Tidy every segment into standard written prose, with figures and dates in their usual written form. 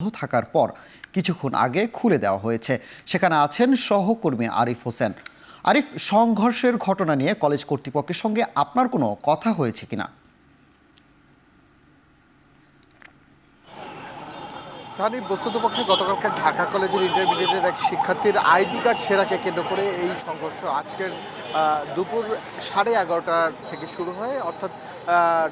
থাকার পর কিছুক্ষণ আগে খুলে দেওয়া হয়েছে। সেখানে আছেন সহকর্মী আরিফ হোসেন। আরিফ, সংঘর্ষের ঘটনা নিয়ে কলেজ কর্তৃপক্ষের সঙ্গে আপনার কোনো কথা হয়েছে কিনা? সানি, বস্তুতপক্ষে গতকালকে ঢাকা কলেজের ইন্টারমিডিয়েটের এক শিক্ষার্থীর আইডি কার্ড ছেঁড়াকে কেন্দ্র করে এই সংঘর্ষ আজকের দুপুর 11:30 থেকে শুরু হয়। অর্থাৎ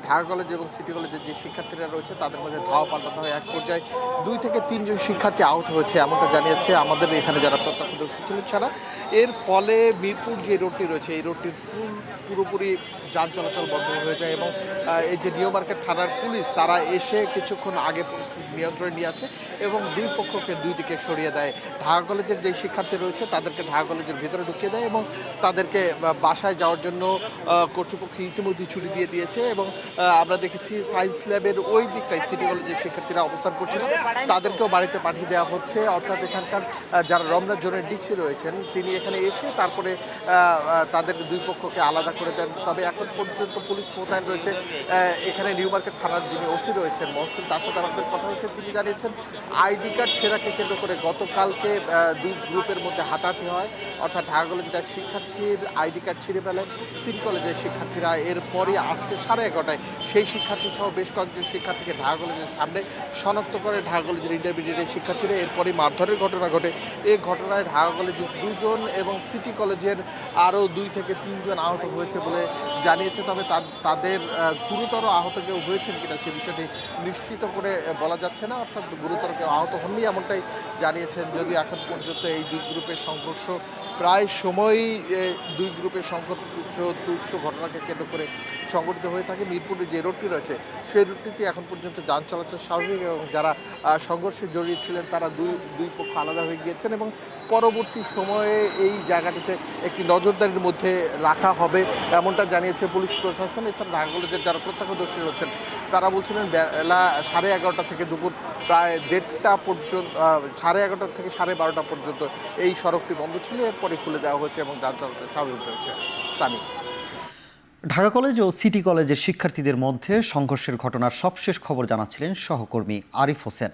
ঢাকা কলেজ এবং সিটি কলেজের যে শিক্ষার্থীরা রয়েছে তাদের মধ্যে ধাওয়া পাল্টানো হয়। এক পর্যায়ে 2 থেকে 3 জন শিক্ষার্থী আহত হয়েছে, এমনটা জানিয়েছে আমাদের এখানে যারা প্রত্যক্ষদর্শী ছিলেন তারা। এর ফলে মিরপুর যে রোডটি রয়েছে এই রোডটির পুরোপুরি যান চলাচল বন্ধ হয়ে যায় এবং এই যে নিউ মার্কেট থানার পুলিশ তারা এসে কিছুক্ষণ আগে পরিস্থিতি নিয়ন্ত্রণে নিয়ে আসে এবং দুই পক্ষকে দুই দিকে সরিয়ে দেয়। ঢাকা কলেজের যে শিক্ষার্থী রয়েছে তাদেরকে ঢাকা কলেজের ভিতরে ঢুকিয়ে দেয় এবং তাদেরকে বাসায় যাওয়ার জন্য কর্তৃপক্ষ ইতিমধ্যেই ছুটি দিয়ে দিয়েছে। এবং আমরা দেখেছি সায়েন্স ল্যাবের ওই দিকটায় সিটি কলেজের শিক্ষার্থীরা অবস্থান করছিল, তাদেরকেও বাড়িতে পাঠিয়ে দেওয়া হচ্ছে। অর্থাৎ এখানকার যারা রমনা জোনের ডিসি রয়েছেন তিনি এখানে এসে তারপরে তাদের দুই পক্ষকে আলাদা করে দেন। তবে এখন পর্যন্ত পুলিশ মোতায়েন রয়েছে এখানে। নিউ মার্কেট থানার যিনি ওসি রয়েছেন মহসিন, তার সাথে আমাদের কথা হয়েছে, তিনি জানিয়েছেন আইডি কার্ড ছেঁড়াকে কেন্দ্র করে গতকালকে দুই গ্রুপের মধ্যে হাতাহাতি হয়। অর্থাৎ ঢাকা কলেজের এক শিক্ষার্থীর আইডি কার্ড ছিঁড়ে ফেলে সিটি কলেজের শিক্ষার্থীরা। এরপরই আজকে 11:30টায় সেই শিক্ষার্থী সহ বেশ কয়েকজন শিক্ষার্থীকে ঢাকা কলেজের সামনে শনাক্ত করে ঢাকা কলেজের ইন্টারমিডিয়েটের শিক্ষার্থীরা। এরপরই মারধরের ঘটনা ঘটে। এই ঘটনায় ঢাকা কলেজের 2 জন এবং সিটি কলেজের আরও 2 থেকে 3 জন আহত হয়েছে বলে জানিয়েছে। তবে তাদের গুরুতর আহত কেউ হয়েছেন কিনা সে বিষয়টি নিশ্চিত করে বলা যাচ্ছে না। অর্থাৎ গুরুতর কেউ আহত হননি এমনটাই জানিয়েছেন। যদিও এখন পর্যন্ত এই দুই গ্রুপের সংঘর্ষ প্রায় সময়ই দুই গ্রুপের সংঘর্ষ তুচ্ছ ঘটনাকে কেন্দ্র করে সংঘটিত হয়ে থাকে। মিরপুরের যে রোডটি রয়েছে সেই রোডটিতে এখন পর্যন্ত যান চলাচল স্বাভাবিক এবং যারা সংঘর্ষে জড়িয়ে ছিলেন তারা দুই পক্ষ আলাদা হয়ে গিয়েছেন এবং পরবর্তী সময়ে এই জায়গাটিতে একটি নজরদারির মধ্যে রাখা হবে এমনটা জানিয়েছে পুলিশ প্রশাসন। এছাড়া ঢাকা কলেজের যারা প্রত্যক্ষদর্শী রয়েছেন তারা বলছিলেন বেলা 11:30 থেকে দুপুর প্রায় 1:30টা পর্যন্ত, 11:30 থেকে 12:30 পর্যন্ত এই সড়কটি বন্ধ ছিল। এরপরে খুলে দেওয়া হয়েছে এবং যান চলাচল স্বাভাবিক রয়েছে। সানি, ঢাকা কলেজ ও সিটি কলেজের শিক্ষার্থীদের মধ্যে সংঘর্ষের ঘটনার সবশেষ খবর জানাচ্ছিলেন সহকর্মী আরিফ হোসেন।